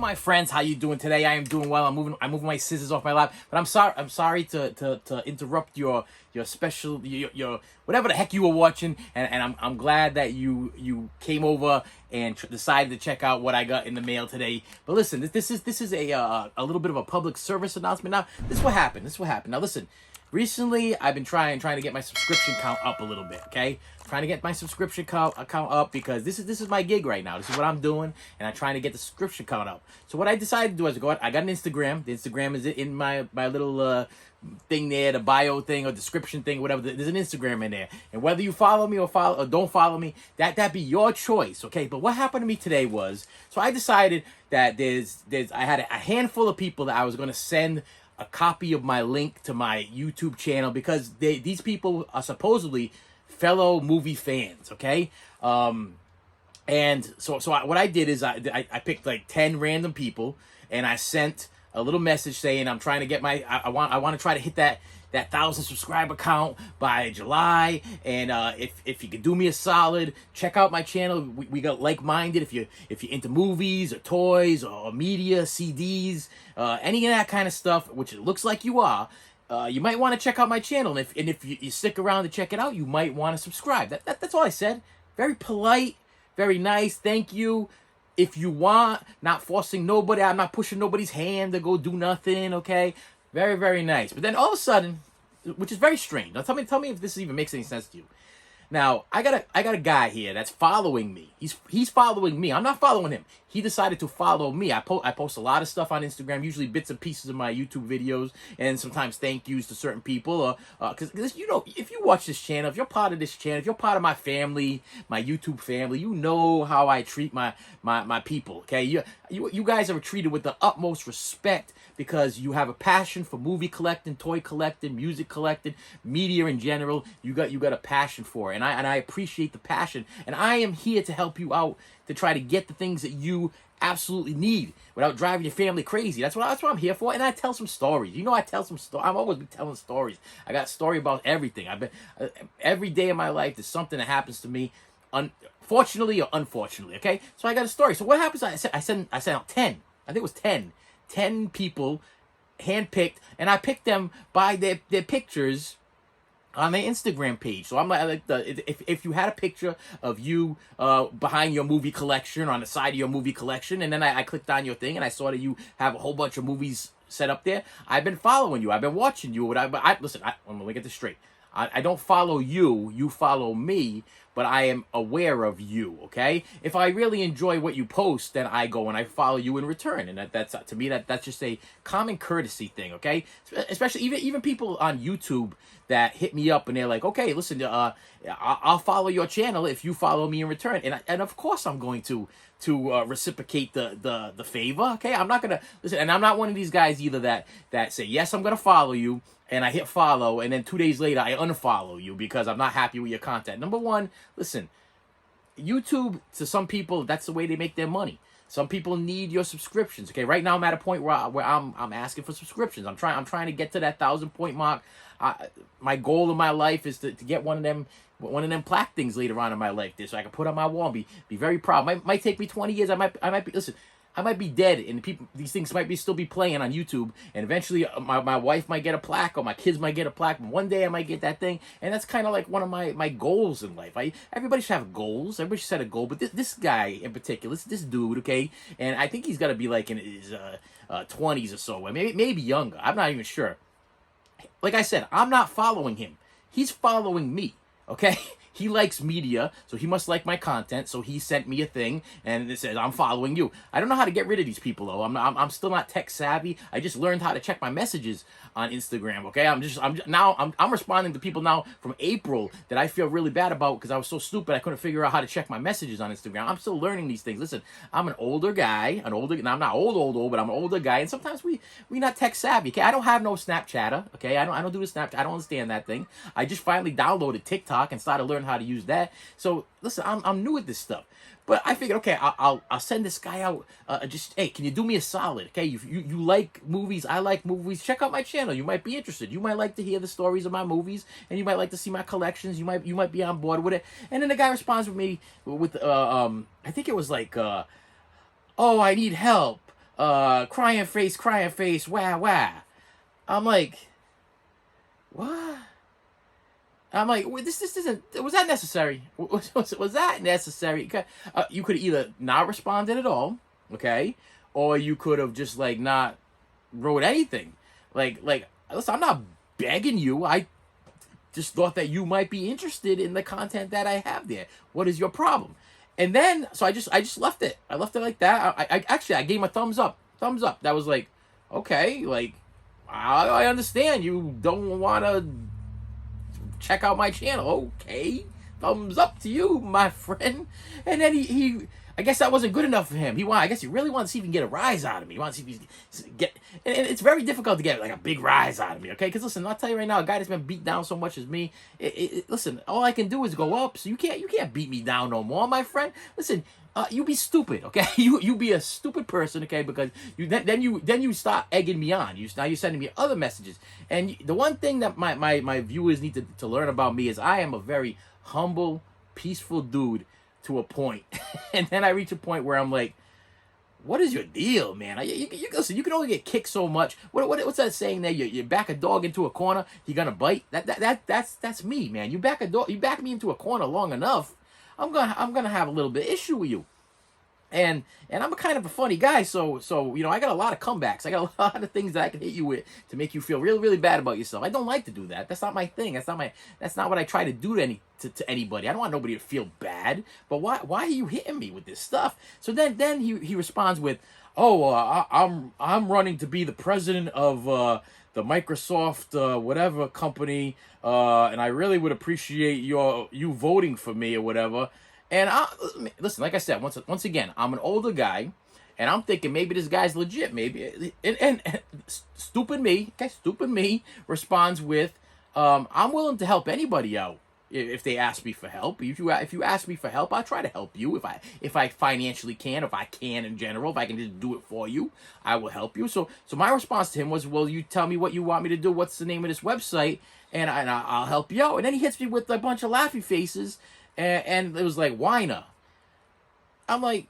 my friends, how you doing today? I am doing well. I'm moving my scissors off my lap. But I'm sorry to interrupt your special your whatever the heck you were watching. And I'm glad that you came over and decided to check out what I got in the mail today. But listen, this is a little bit of a public service announcement. Now, this is what happened. Now listen. Recently, I've been trying to get my subscription count up a little bit, okay? Trying to get my subscription count up because this is my gig right now. This is what I'm doing, and I'm trying to get the subscription count up. So what I decided to do is I got an Instagram. The Instagram is in my little thing there, the bio thing or description thing, whatever. There's an Instagram in there, and whether you follow me or don't follow me, that be your choice, okay? But what happened to me today was, so I decided that I had a handful of people that I was going to send a copy of my link to my YouTube channel because these people are supposedly fellow movie fans, okay? And so what I did is I picked like 10 random people and I sent a little message saying I'm trying to get I want to try to hit that 1,000 subscriber count by July, and if you could do me a solid, check out my channel. We got like-minded. If you're into movies or toys or media, CDs, any of that kind of stuff, which it looks like you are, you might want to check out my channel. And if you stick around to check it out, you might want to subscribe. That's all I said. Very polite, very nice. Thank you. If you want, not forcing nobody. I'm not pushing nobody's hand to go do nothing. Okay. Very, very nice. But then all of a sudden, which is very strange. Now tell me if this even makes any sense to you. Now, I got a guy here that's following me. He's following me. I'm not following him. He decided to follow me. I post a lot of stuff on Instagram, usually bits and pieces of my YouTube videos, and sometimes thank yous to certain people. Because you know, if you watch this channel, if you're part of this channel, if you're part of my family, my YouTube family, you know how I treat my people. Okay, you guys are treated with the utmost respect because you have a passion for movie collecting, toy collecting, music collecting, media in general. You got a passion for it. And I appreciate the passion, and I am here to help you out to try to get the things that you absolutely need without driving your family crazy. That's what I'm here for. And I tell some stories. You know, I tell some stories. I'm always telling stories. I got a story about everything. I've been every day of my life there's something that happens to me, fortunately or unfortunately. Okay, so I got a story. So what happens? I sent out 10. I think it was 10 people, handpicked, and I picked them by their pictures on their Instagram page. So I'm like if you had a picture of you behind your movie collection, or on the side of your movie collection, and then I clicked on your thing and I saw that you have a whole bunch of movies set up there, I've been following you. I've been watching you. Listen, let me get this straight. I don't follow you. You follow me, but I am aware of you, okay? If I really enjoy what you post, then I go and I follow you in return. And that's to me, that's just a common courtesy thing, okay? Especially even people on YouTube that hit me up and they're like, okay, listen, I'll follow your channel if you follow me in return. And of course I'm going to reciprocate the favor, okay? I'm not gonna listen, and I'm not one of these guys either that say, yes, I'm gonna follow you, and I hit follow, and then 2 days later I unfollow you because I'm not happy with your content. Number one, listen, YouTube, to some people, that's the way they make their money. Some people need your subscriptions. Okay, right now I'm at a point where I'm asking for subscriptions. I'm trying to get to that 1,000-point mark. My goal in my life is to get one of them plaque things later on in my life, so I can put on my wall and be very proud. Might take me 20 years. I might be, listen, I might be dead, and these things might still be playing on YouTube, and eventually my wife might get a plaque, or my kids might get a plaque, and one day I might get that thing, and that's kind of like one of my goals in life. Everybody should have goals. Everybody should set a goal, but this guy in particular, this dude, okay, and I think he's got to be like in his 20s or so, maybe younger. I'm not even sure. Like I said, I'm not following him. He's following me, okay? He likes media, so he must like my content. So he sent me a thing, and it says, I'm following you. I don't know how to get rid of these people, though. I'm still not tech savvy. I just learned how to check my messages on Instagram, okay? I'm responding to people now from April that I feel really bad about because I was so stupid I couldn't figure out how to check my messages on Instagram. I'm still learning these things. Listen, I'm an older guy, now I'm not old, but I'm an older guy, and sometimes we not tech savvy, okay? I don't have no Snapchatter, okay? I don't do the Snapchat. I don't understand that thing. I just finally downloaded TikTok and started learning how to use that. So listen, I'm new at this stuff, but I figured, okay, I'll send this guy out. Just, hey, can you do me a solid? Okay, you like movies, I like movies. Check out my channel. You might be interested. You might like to hear the stories of my movies, and you might like to see my collections. You might be on board with it. And then the guy responds with me with I think it was like, oh, I need help. crying face, wah wah. I'm like, what? I'm like, this isn't. Was that necessary? Was that necessary? You could either not responded at all, okay, or you could have just like not wrote anything. Like, listen, I'm not begging you. I just thought that you might be interested in the content that I have there. What is your problem? And then, so I just left it. I left it like that. I actually I gave him a thumbs up. Thumbs up. That was like, okay, like I understand you don't want to check out my channel. Okay, thumbs up to you, my friend. And then he I guess that wasn't good enough for him. I guess he really wanted to see if he can get a rise out of me. He wants to see if he can get, and it's very difficult to get like a big rise out of me, okay? Because listen, I'll tell you right now, a guy that's been beat down so much as me, listen, all I can do is go up. So you can't beat me down no more, my friend. Listen, you be stupid, okay? You be a stupid person, okay? Because then you start egging me on. Now you're sending me other messages. And the one thing that my viewers need to learn about me is I am a very humble, peaceful dude to a point. And then I reach a point where I'm like, what is your deal, man? Listen, you can only get kicked so much. What's that saying there? You back a dog into a corner, he gonna bite. That's me, man. You back me into a corner long enough, I'm gonna have a little bit of issue with you. And I'm a kind of a funny guy, so you know, I got a lot of comebacks. I got a lot of things that I can hit you with to make you feel really, really bad about yourself. I don't like to do that. That's not my thing. That's not what I try to do to anybody. I don't want nobody to feel bad. But why are you hitting me with this stuff? So then he responds with, "Oh, I'm running to be the president of the Microsoft whatever company, and I really would appreciate you voting for me or whatever." And listen, like I said, once again, I'm an older guy, and I'm thinking maybe this guy's legit. Maybe, and stupid me responds with, "I'm willing to help anybody out if they ask me for help. If you ask me for help, I'll try to help you if I financially can, if I can in general, if I can just do it for you, I will help you." So my response to him was, "Well, you tell me what you want me to do. What's the name of this website, and I'll help you out." And then he hits me with a bunch of laughy faces. And it was like, whiner. I'm like,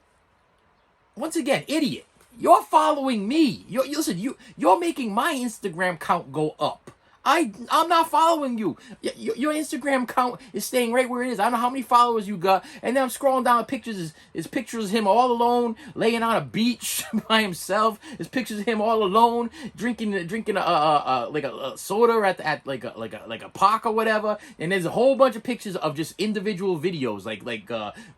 once again, idiot. You're following me. Listen, you're making my Instagram count go up. I'm not following you. Your Instagram count is staying right where it is. I don't know how many followers you got. And then I'm scrolling down pictures. Is pictures of him all alone, laying on a beach by himself. There's pictures of him all alone, drinking a soda at like a park or whatever. And there's a whole bunch of pictures of just individual videos, like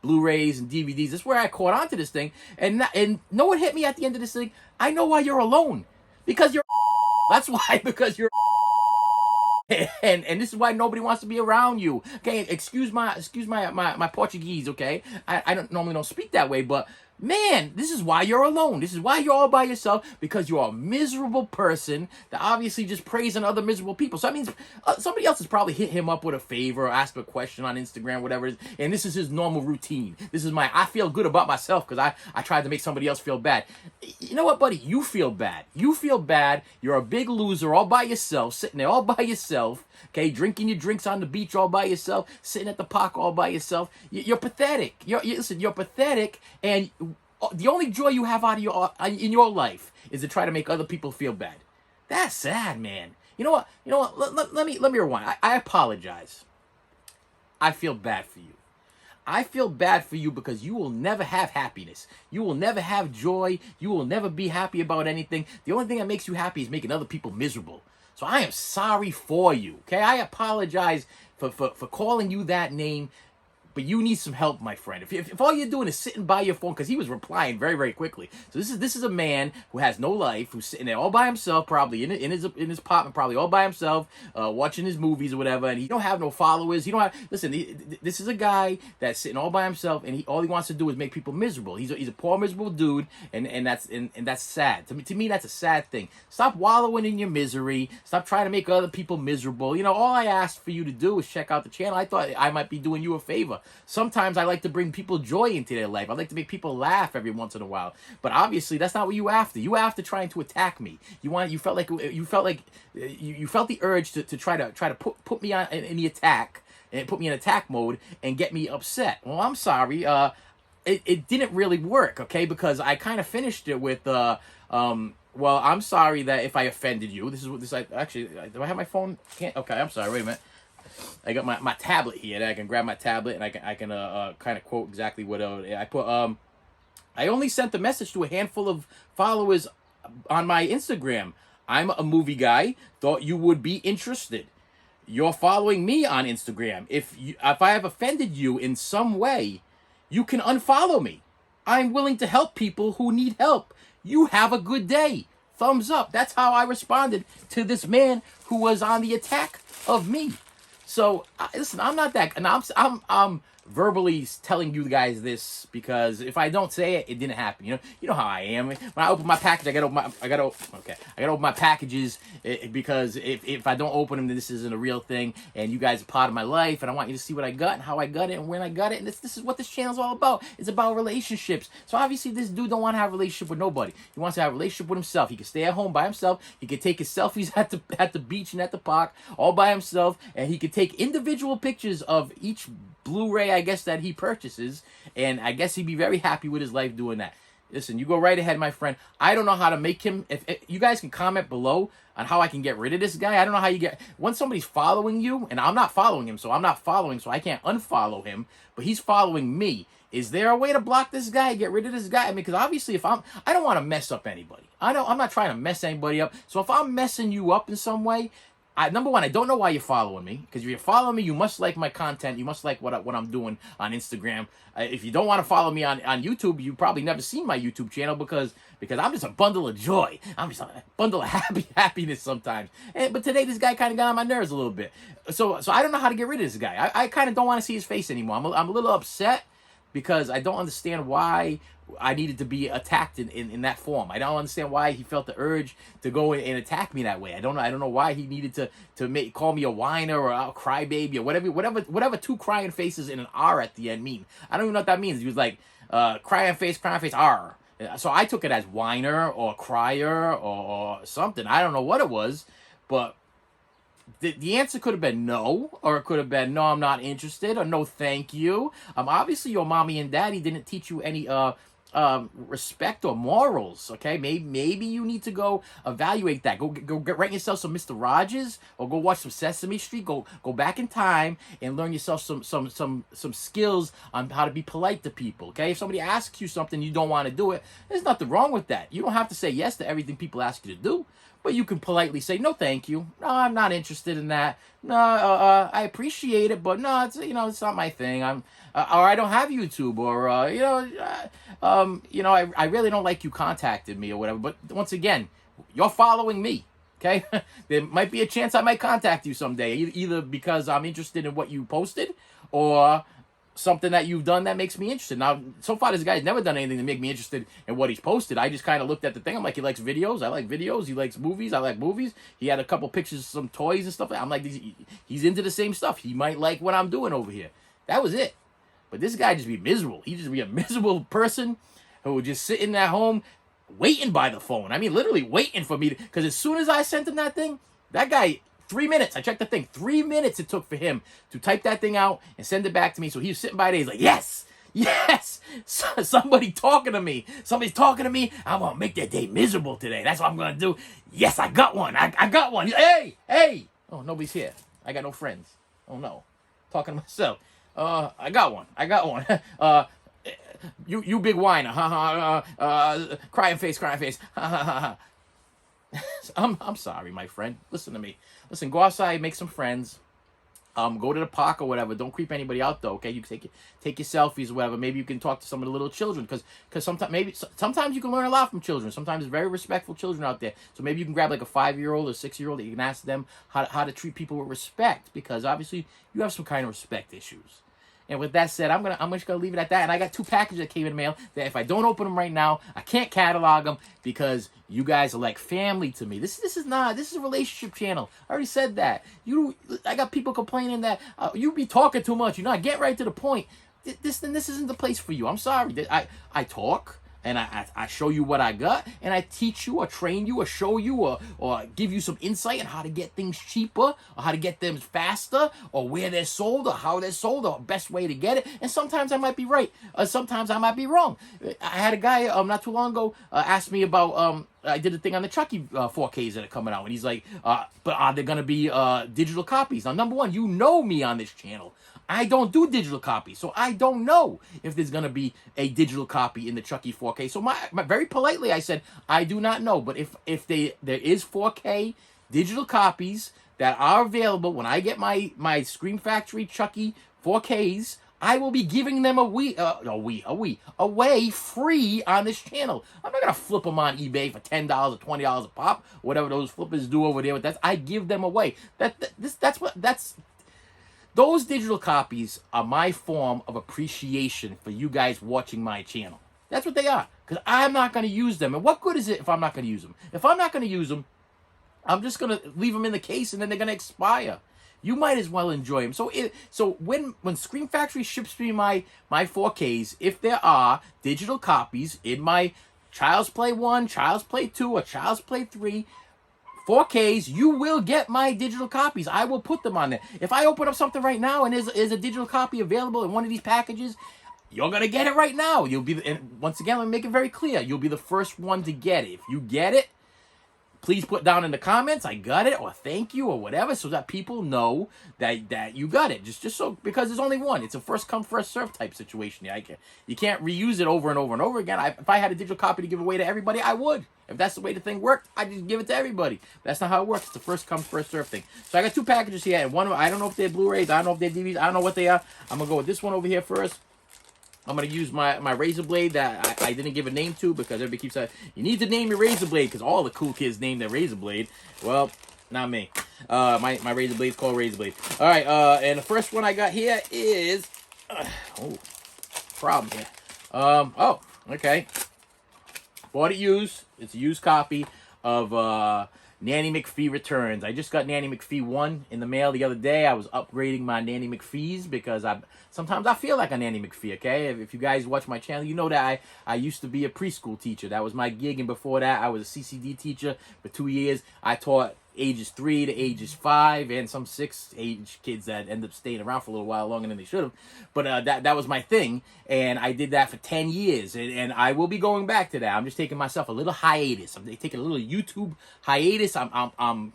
Blu-rays and DVDs. That's where I caught onto this thing. And know what hit me at the end of this thing? I know why you're alone. Because you're. That's why. Because you're. And this is why nobody wants to be around you. Okay, excuse my Portuguese. Okay, I normally don't speak that way, but man, this is why you're alone. This is why you're all by yourself, because you're a miserable person that obviously just preys on other miserable people. So that means somebody else has probably hit him up with a favor or asked him a question on Instagram, whatever it is, and this is his normal routine. This is I feel good about myself because I tried to make somebody else feel bad. You know what, buddy? You feel bad. You feel bad. You're a big loser all by yourself, sitting there all by yourself, okay, drinking your drinks on the beach all by yourself, sitting at the park all by yourself. You're pathetic. Listen, you're pathetic, and the only joy you have in your life is to try to make other people feel bad. That's sad, man. You know what? Let me rewind. I apologize. I feel bad for you. I feel bad for you because you will never have happiness. You will never have joy. You will never be happy about anything. The only thing that makes you happy is making other people miserable. So I am sorry for you. Okay, I apologize for calling you that name. But you need some help, my friend. If all you're doing is sitting by your phone, because he was replying very, very quickly. So this is a man who has no life, who's sitting there all by himself, probably in his apartment, probably all by himself, watching his movies or whatever. And he don't have no followers. Listen. This is a guy that's sitting all by himself, and all he wants to do is make people miserable. He's a poor, miserable dude, and that's sad. To me, that's a sad thing. Stop wallowing in your misery. Stop trying to make other people miserable. All I asked for you to do is check out the channel. I thought I might be doing you a favor. Sometimes I like to bring people joy into their life. I like to make people laugh every once in a while. But obviously, that's not what you after. You after trying to attack me. You felt the urge to try to put me on in the attack and put me in attack mode and get me upset. Well, I'm sorry. it didn't really work, okay? Because I kind of finished it with, well, I'm sorry that if I offended you. This is what this, actually, do I have my phone? Can't, okay, I'm sorry, wait a minute. I got my tablet here, and I can grab my tablet, and I can kind of quote exactly what I put, I only sent the message to a handful of followers on my Instagram. I'm a movie guy, thought you would be interested. You're following me on Instagram. If I have offended you in some way, you can unfollow me. I'm willing to help people who need help. You have a good day. Thumbs up. That's how I responded to this man who was on the attack of me. So listen, I'm not that, and I'm verbally telling you guys this because if I don't say it, it didn't happen. You know how I am. When I open my package, I gotta open my packages because if I don't open them, then this isn't a real thing, and you guys are part of my life, and I want you to see what I got and how I got it and when I got it, and this is what this channel's all about. It's about relationships. So obviously, this dude don't want to have a relationship with nobody. He wants to have a relationship with himself. He can stay at home by himself. He can take his selfies at the beach and at the park all by himself, and he can take individual pictures of each Blu-ray, I guess, that he purchases, and I guess he'd be very happy with his life doing that. Listen, you go right ahead, my friend. I don't know how to make him. If you guys can comment below on how I can get rid of this guy. I don't know how you get, when somebody's following you, and I'm not following him, so I'm not following, so I can't unfollow him, but he's following me. Is there a way to block this guy, get rid of this guy? I mean, because obviously I don't want to mess up anybody. I'm not trying to mess anybody up. So if I'm messing you up in some way, number one, I don't know why you're following me. Because if you're following me, you must like my content. You must like what I'm doing on Instagram. If you don't want to follow me on YouTube, you probably never seen my YouTube channel because I'm just a bundle of joy. I'm just a bundle of happiness sometimes. But today, this guy kind of got on my nerves a little bit. So I don't know how to get rid of this guy. I kind of don't want to see his face anymore. I'm a little upset because I don't understand why I needed to be attacked in that form. I don't understand why he felt the urge to go and attack me that way. I don't know why he needed to call me a whiner or a crybaby or whatever two crying faces and an R at the end mean. I don't even know what that means. He was like crying face, R. So I took it as whiner or crier or something. I don't know what it was, but the answer could have been no, or it could have been no, I'm not interested, or no, thank you. Obviously your mommy and daddy didn't teach you any respect or morals. Okay, maybe you need to go evaluate that. Go write yourself some Mr. Rogers, or go watch some Sesame Street. Go back in time and learn yourself some skills on how to be polite to people. Okay, if somebody asks you something you don't want to do it, there's nothing wrong with that. You don't have to say yes to everything people ask you to do. But you can politely say, no, thank you. No, I'm not interested in that. No, I appreciate it, but no, it's not my thing. Or I don't have YouTube, or I really don't like you contacted me or whatever. But once again, you're following me, okay? There might be a chance I might contact you someday, either because I'm interested in what you posted, or something that you've done that makes me interested. Now, so far, this guy's never done anything to make me interested in what he's posted. I just kind of looked at the thing. I'm like, he likes videos. I like videos. He likes movies. I like movies. He had a couple pictures of some toys and stuff. I'm like, he's into the same stuff. He might like what I'm doing over here. That was it. But this guy just be miserable. He just be a miserable person who would just sitting at home waiting by the phone. I mean, literally waiting for me. Because as soon as I sent him that thing, that guy... 3 minutes. I checked the thing. 3 minutes it took for him to type that thing out and send it back to me. So he was sitting by there. He's like, yes, somebody talking to me. Somebody's talking to me. I'm going to make their day miserable today. That's what I'm going to do. Yes, I got one. I got one. Hey. Oh, nobody's here. I got no friends. Oh, no. Talking to myself. I got one. You big whiner. Crying face. I'm sorry, my friend. Listen to me. Listen, go outside, make some friends. Go to the park or whatever. Don't creep anybody out though. Okay, you can take your selfies or whatever. Maybe you can talk to some of the little children because sometimes you can learn a lot from children. Sometimes there's very respectful children out there. So maybe you can grab like a 5-year-old or 6-year-old that you can ask them how to treat people with respect, because obviously you have some kind of respect issues. And with that said, I'm just gonna leave it at that. And I got 2 packages that came in the mail that if I don't open them right now, I can't catalog them because you guys are like family to me. This is a relationship channel. I already said that. I got people complaining that you be talking too much. Get right to the point. This isn't the place for you. I'm sorry. I talk. and I show you what I got, and I teach you or train you or show you or give you some insight on how to get things cheaper or how to get them faster or where they're sold or how they're sold or best way to get it. And sometimes I might be right, sometimes I might be wrong. I had a guy not too long ago ask me about I did a thing on the Chucky 4Ks that are coming out, and he's like, but are there gonna be digital copies? Now, number one, you know me on this channel. I don't do digital copies, so I don't know if there's gonna be a digital copy in the Chucky 4K. So my very politely, I said I do not know. But if there is 4K digital copies that are available when I get my Scream Factory Chucky 4Ks, I will be giving them away free on this channel. I'm not gonna flip them on eBay for $10 or $20 a pop, whatever those flippers do over there. But I give them away. Those digital copies are my form of appreciation for you guys watching my channel. That's what they are, because I'm not going to use them. And what good is it if I'm not going to use them? If I'm not going to use them, I'm just going to leave them in the case, and then they're going to expire. You might as well enjoy them. So when Scream Factory ships me my 4Ks, if there are digital copies in my Child's Play 1, Child's Play 2, or Child's Play 3, 4Ks, you will get my digital copies. I will put them on there. If I open up something right now and there's a digital copy available in one of these packages, you're going to get it right now. And once again, let me make it very clear. You'll be the first one to get it. If you get it, please put down in the comments, I got it, or thank you, or whatever, so that people know that you got it. Just so, because there's only one. It's a first come, first serve type situation. You can't reuse it over and over and over again. If I had a digital copy to give away to everybody, I would. If that's the way the thing worked, I'd just give it to everybody. That's not how it works. It's a first come, first serve thing. So I got two packages here, and one of them, I don't know if they're Blu-rays, I don't know if they're DVDs, I don't know what they are. I'm going to go with this one over here first. I'm going to use my razor blade that I didn't give a name to, because everybody keeps saying, you need to name your razor blade, because all the cool kids name their razor blade. Well, not me. My razor blade's called razor blade. All right, and the first one I got here is, problem here. Okay. Bought it used. It's a used copy of Nanny McPhee Returns. I just got Nanny McPhee 1 in the mail the other day. I was upgrading my Nanny McPhees because sometimes I feel like a Nanny McPhee, okay? If you guys watch my channel, you know that I used to be a preschool teacher. That was my gig, and before that, I was a CCD teacher for 2 years. I taught ages 3 to ages 5 and some 6 age kids that end up staying around for a little while longer than they should have. But that was my thing, and I did that for 10 years, and I will be going back to that. I'm just taking myself a little hiatus. I'm taking a little YouTube hiatus. I'm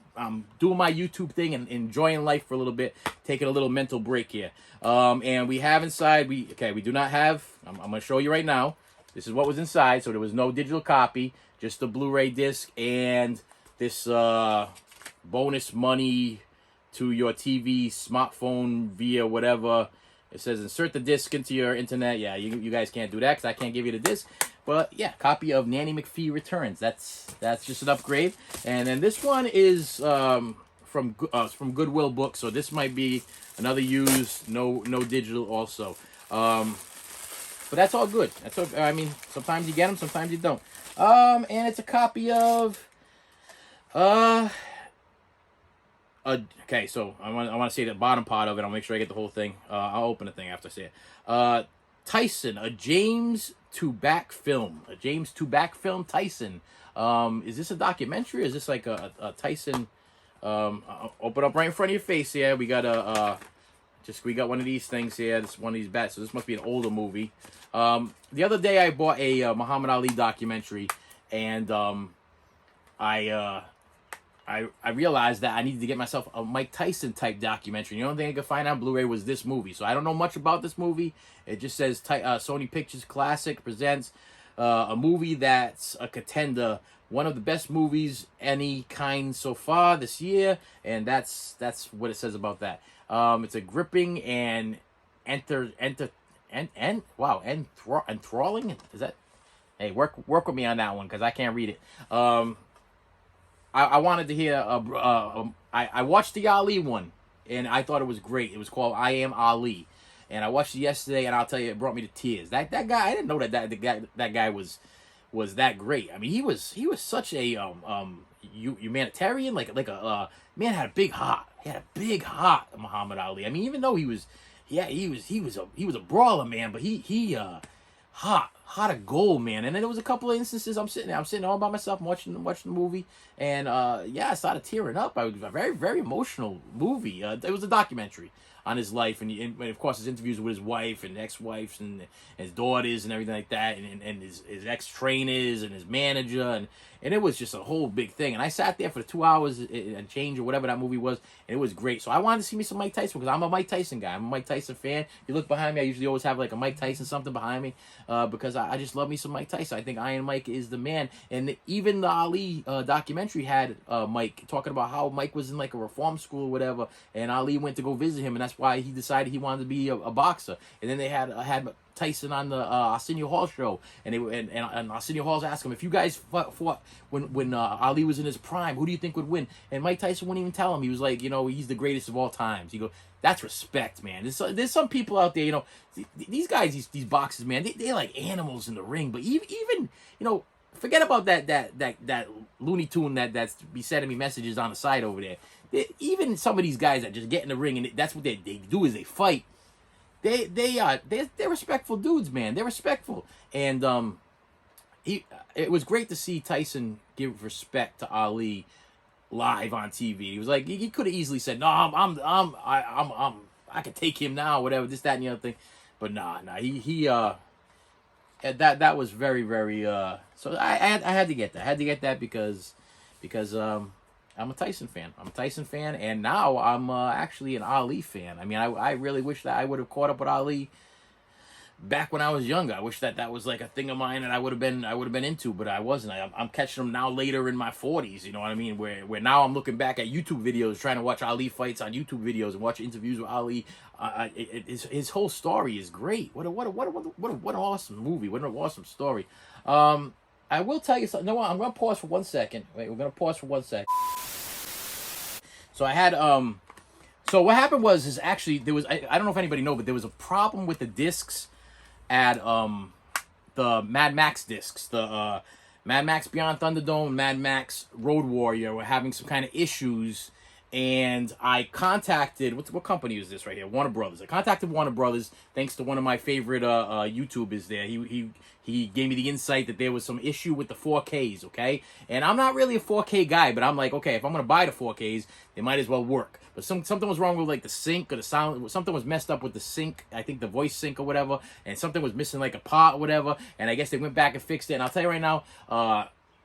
doing my YouTube thing and enjoying life for a little bit, taking a little mental break here. And we have inside, we do not have, I'm going to show you right now. This is what was inside. So there was no digital copy, just the Blu-ray disc and this bonus money to your TV, smartphone, via whatever. It says insert the disc into your internet. Yeah, you guys can't do that because I can't give you the disc. But yeah, copy of Nanny McPhee Returns. That's just an upgrade. And then this one is from Goodwill Books. So this might be another used, no digital also. But that's all good. That's all, I mean, sometimes you get them, sometimes you don't. And it's a copy of okay, so I want to say the bottom part of it. I'll make sure I get the whole thing. I'll open the thing after I say it. Tyson, a James Toback film. A James Toback film, Tyson. Is this a documentary? Or is this like a Tyson? Open up right in front of your face here. We got we got one of these things here. This one of these bats. So this must be an older movie. The other day I bought a Muhammad Ali documentary, and I realized that I needed to get myself a Mike Tyson type documentary. The only thing I could find on Blu-ray was this movie. So I don't know much about this movie. It just says Sony Pictures Classic presents a movie that's a contender, one of the best movies any kind so far this year, and that's what it says about that. It's a gripping and enthralling. Is that? Hey, work with me on that one because I can't read it. I wanted to hear. I watched the Ali one, and I thought it was great. It was called I Am Ali, and I watched it yesterday, and I'll tell you, it brought me to tears. That guy, I didn't know that guy was that great. I mean, he was such a humanitarian, like a man had a big heart. He had a big heart, Muhammad Ali. I mean, even though he was a brawler, man, but he hot heart of gold, man. And then there was a couple of instances I'm sitting all by myself, watching the movie, and yeah, I started tearing up. I was a very, very emotional movie. It was a documentary on his life, and of course his interviews with his wife and ex-wives and his daughters and everything like that, and his ex-trainers and his manager, and it was just a whole big thing. And I sat there for the 2 hours and change or whatever that movie was, and it was great. So I wanted to see me some Mike Tyson because I'm a Mike Tyson guy. I'm a Mike Tyson fan. If you look behind me, I usually always have like a Mike Tyson something behind me because I just love me some Mike Tyson. I think Iron Mike is the man. And even the Ali documentary had Mike talking about how Mike was in like a reform school or whatever, and Ali went to go visit him, and that's why he decided he wanted to be a boxer. And then they had Tyson on the Arsenio Hall show, and Arsenio Hall's asked him, if you guys fought when Ali was in his prime, who do you think would win? And Mike Tyson wouldn't even tell him. He was like, he's the greatest of all times. He go, that's respect, man. There's some people out there, these guys, these boxers, man, they're like animals in the ring. But even forget about that Looney Tune that's be sending me messages on the side over there. Even some of these guys that just get in the ring and that's what they do is they fight. They're respectful dudes, man. They're respectful, and it was great to see Tyson give respect to Ali live on TV. He was like, he could have easily said, no, I could take him now, whatever, this, that, and the other thing, but nah, he that was very, very so I had to get that. I had to get that because I'm a Tyson fan. And now I'm actually an Ali fan. I mean, I really wish that I would have caught up with Ali back when I was younger. I wish that was like a thing of mine that I would have been into, but I wasn't. I'm catching them now later in my 40s. You know what I mean? Where now I'm looking back at YouTube videos, trying to watch Ali fights on YouTube videos and watch interviews with Ali. His whole story is great. What an awesome movie. What an awesome story. I will tell you something. No, I'm gonna pause for 1 second. Wait, we're gonna pause for 1 second. So I had so what happened was actually there was I don't know if anybody know, but there was a problem with the discs at the Mad Max discs. The Mad Max Beyond Thunderdome, Mad Max Road Warrior were having some kind of issues, and I contacted what company is this right here? Warner Brothers. I contacted Warner Brothers thanks to one of my favorite YouTubers there. He gave me the insight that there was some issue with the 4Ks, okay? And I'm not really a 4K guy, but I'm like, okay, if I'm going to buy the 4Ks, they might as well work. But something was wrong with like the sync or the sound. Something was messed up with the sync, I think the voice sync or whatever, and something was missing like a part or whatever, and I guess they went back and fixed it. And I'll tell you right now,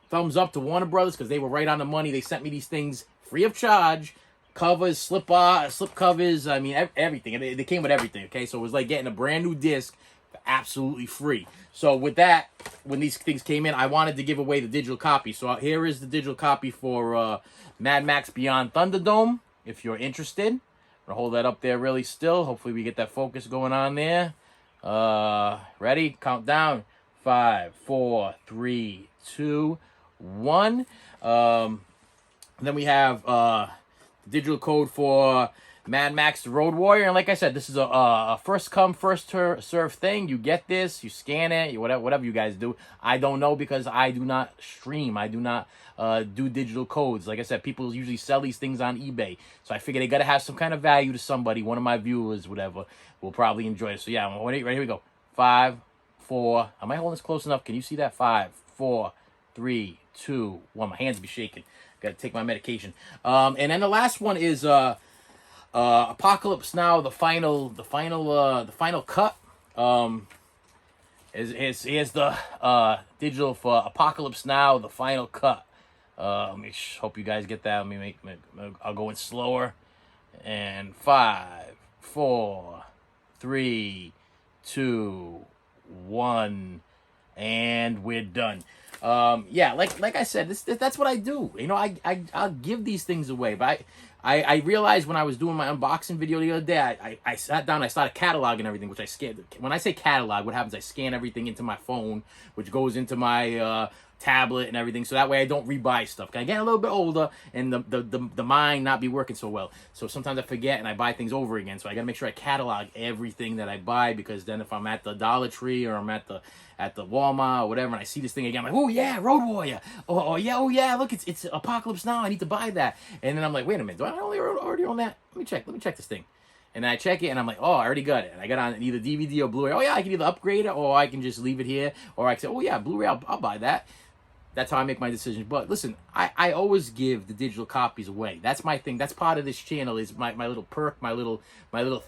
thumbs up to Warner Brothers because they were right on the money. They sent me these things free of charge. Covers, slip covers, I mean, everything. They came with everything, okay? So it was like getting a brand new disc for absolutely free. So with that, when these things came in, I wanted to give away the digital copy. So here is the digital copy for Mad Max Beyond Thunderdome, if you're interested. I'm going to hold that up there really still. Hopefully we get that focus going on there. Ready? Count down. 5, 4, 3, 2, 1. Then we have digital code for Mad Max the Road Warrior, and like I said, this is a first come first serve thing. You get this, you scan it, whatever you guys do. I don't know because I do not stream. I do not do digital codes. Like I said, people usually sell these things on eBay, so I figure they gotta have some kind of value to somebody. One of my viewers, whatever, will probably enjoy it. So yeah, right here we go. 5, 4. Am I holding this close enough? Can you see that? 5, 4, 3, 2, 1. My hands be shaking. Got to take my medication. And then the last one is Apocalypse Now, the final cut. Here's the digital for Apocalypse Now, the final cut. Hope you guys get that. Let me I'll go in slower. And 5, 4, 3, 2, 1, and we're done. Yeah, like I said, that's what I do. I'll give these things away. But I realized when I was doing my unboxing video the other day, I sat down, I started cataloging everything, which I scanned. When I say catalog, what happens? I scan everything into my phone, which goes into my tablet and everything, so that way I don't rebuy stuff. I get a little bit older, and the mind not be working so well. So sometimes I forget and I buy things over again. So I gotta make sure I catalog everything that I buy, because then if I'm at the Dollar Tree or I'm at the Walmart or whatever, and I see this thing again, I'm like, oh yeah, Road Warrior. Oh yeah, look, it's Apocalypse Now. I need to buy that. And then I'm like, wait a minute, do I already own that? Let me check this thing. And I check it, and I'm like, oh, I already got it. And I got on either DVD or Blu-ray. Oh, yeah, I can either upgrade it, or I can just leave it here. Or I can say, oh, yeah, Blu-ray, I'll buy that. That's how I make my decisions. But listen, I always give the digital copies away. That's my thing. That's part of this channel, is my little perk, my little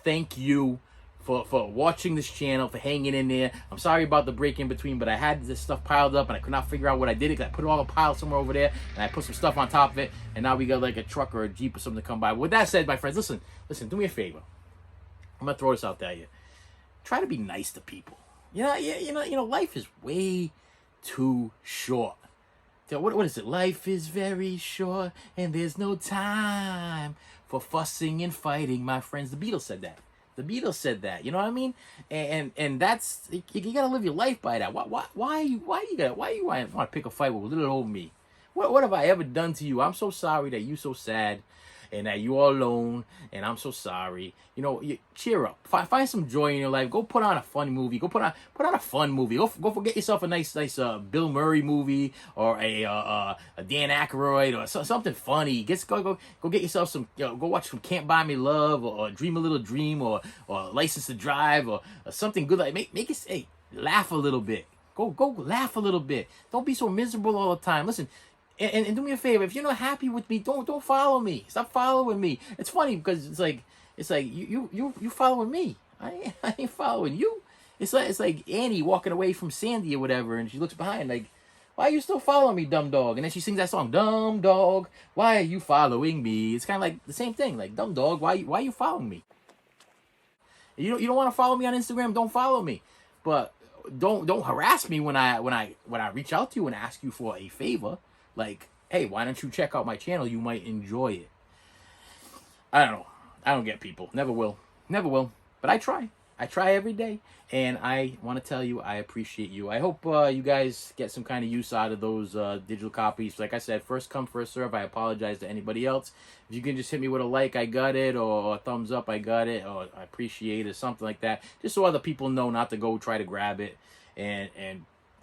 thank you for watching this channel, for hanging in there. I'm sorry about the break in between, but I had this stuff piled up, and I could not figure out what I did. Because I put it all in a pile somewhere over there, and I put some stuff on top of it, and now we got like a truck or a Jeep or something to come by. But with that said, my friends, listen, do me a favor. I'm gonna throw this out there at you. Try to be nice to people. Life is way too short. What is it? Life is very short, and there's no time for fussing and fighting, my friends. The Beatles said that. The Beatles said that. You know what I mean? And that's, you gotta live your life by that. Why you want to pick a fight with little old me? What have I ever done to you? I'm so sorry that you're so sad, and that you're alone, and I'm so sorry. You cheer up. Find some joy in your life. Go put on a fun movie. Go put on a fun movie. Go get yourself a nice Bill Murray movie, or a Dan Aykroyd, or something funny. Go get yourself some. Go watch some Can't Buy Me Love, or Dream a Little Dream, or License to Drive, or something good. Like make it laugh a little bit. Go laugh a little bit. Don't be so miserable all the time. Listen. And do me a favor, if you're not happy with me, don't follow me. Stop following me. It's funny because it's like you following me. I ain't following you. It's like Annie walking away from Sandy or whatever, and she looks behind like, why are you still following me, dumb dog? And then she sings that song, dumb dog, why are you following me? It's kind of like the same thing, like, dumb dog, why are you following me? You don't want to follow me on Instagram? Don't follow me, but don't harass me when I reach out to you and ask you for a favor. Like, hey, why don't you check out my channel? You might enjoy it. I don't know. I don't get people. Never will. Never will. But I try. I try every day. And I want to tell you, I appreciate you. I hope you guys get some kind of use out of those digital copies. Like I said, first come, first serve. I apologize to anybody else. If you can just hit me with a like, I got it. Or a thumbs up, I got it. Or I appreciate it. Something like that. Just so other people know not to go try to grab it and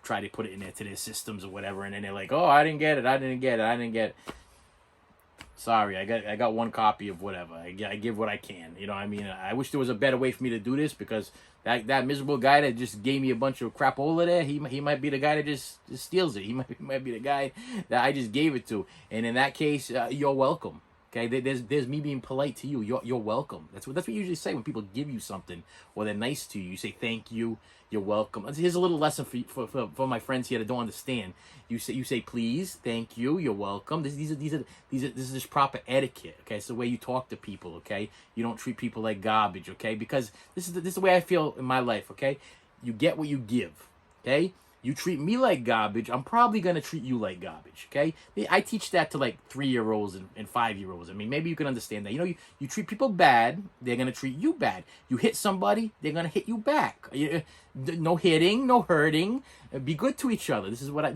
try to put it in there to their systems or whatever, and then they're like, oh, I didn't get it. Sorry, I got one copy of whatever. I give what I can. You know what I mean? I wish there was a better way for me to do this, because that miserable guy that just gave me a bunch of crapola there, he might be the guy that just steals it. He might be the guy that I just gave it to. And in that case, you're welcome. Okay, there's me being polite to you. You're welcome. That's what you usually say when people give you something or they're nice to you. You say thank you. You're welcome. Here's a little lesson for my friends here that don't understand. You say please, thank you, you're welcome. This is just proper etiquette. Okay, it's the way you talk to people. Okay, you don't treat people like garbage. Okay, because this is the way I feel in my life. Okay, you get what you give. Okay. You treat me like garbage, I'm probably going to treat you like garbage, okay? I teach that to like 3-year-olds and 5-year-olds. I mean, maybe you can understand that. You treat people bad, they're going to treat you bad. You hit somebody, they're going to hit you back. No hitting, no hurting. Be good to each other. This is what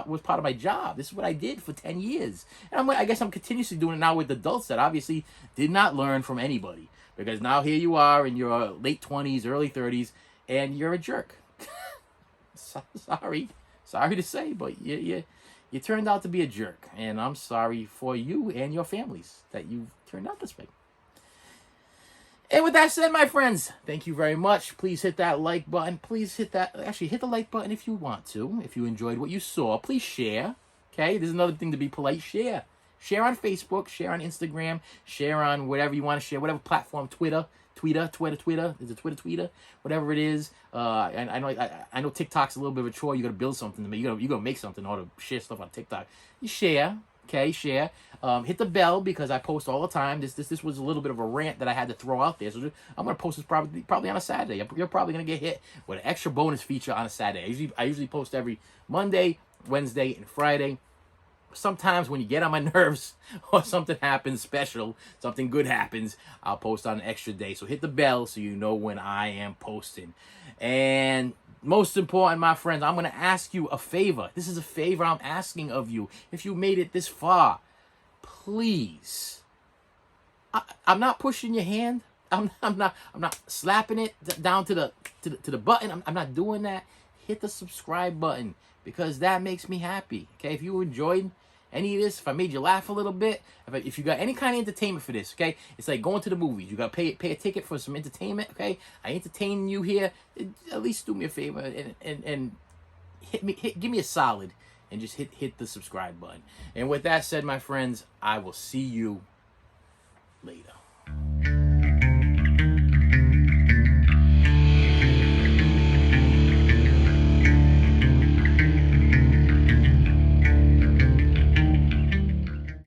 was part of my job. This is what I did for 10 years. And I guess I'm continuously doing it now with adults that obviously did not learn from anybody. Because now here you are in your late 20s, early 30s, and you're a jerk. Sorry to say, but you turned out to be a jerk, and I'm sorry for you and your families that you turned out this way. And with that said, my friends, thank you very much. Please hit that like button. Please hit the like button if you want to. If you enjoyed what you saw, please share. Okay, there's another thing to be polite. Share on Facebook, share on Instagram, share on whatever you want to share, whatever platform, Twitter. Is it Twitter? Whatever it is. I know TikTok's a little bit of a chore. You got to build something. You got to make something in order to share stuff on TikTok. You share. Okay, share. Hit the bell, because I post all the time. This was a little bit of a rant that I had to throw out there. So I'm gonna post this probably on a Saturday. You're probably gonna get hit with an extra bonus feature on a Saturday. I usually post every Monday, Wednesday, and Friday. Sometimes when you get on my nerves or something happens special, something good happens, I'll post on an extra day. So hit the bell so you know when I am posting. And most important, my friends, I'm going to ask you a favor. This is a favor I'm asking of you. If you made it this far, please. I'm not pushing your hand. I'm not slapping it down to the button. I'm not doing that. Hit the subscribe button, because that makes me happy. Okay, if you enjoyed any of this, if I made you laugh a little bit, if you got any kind of entertainment for this, okay? It's like going to the movies. You got to pay a ticket for some entertainment, okay? I entertain you here. At least do me a favor and give me a solid and just hit the subscribe button. And with that said, my friends, I will see you later.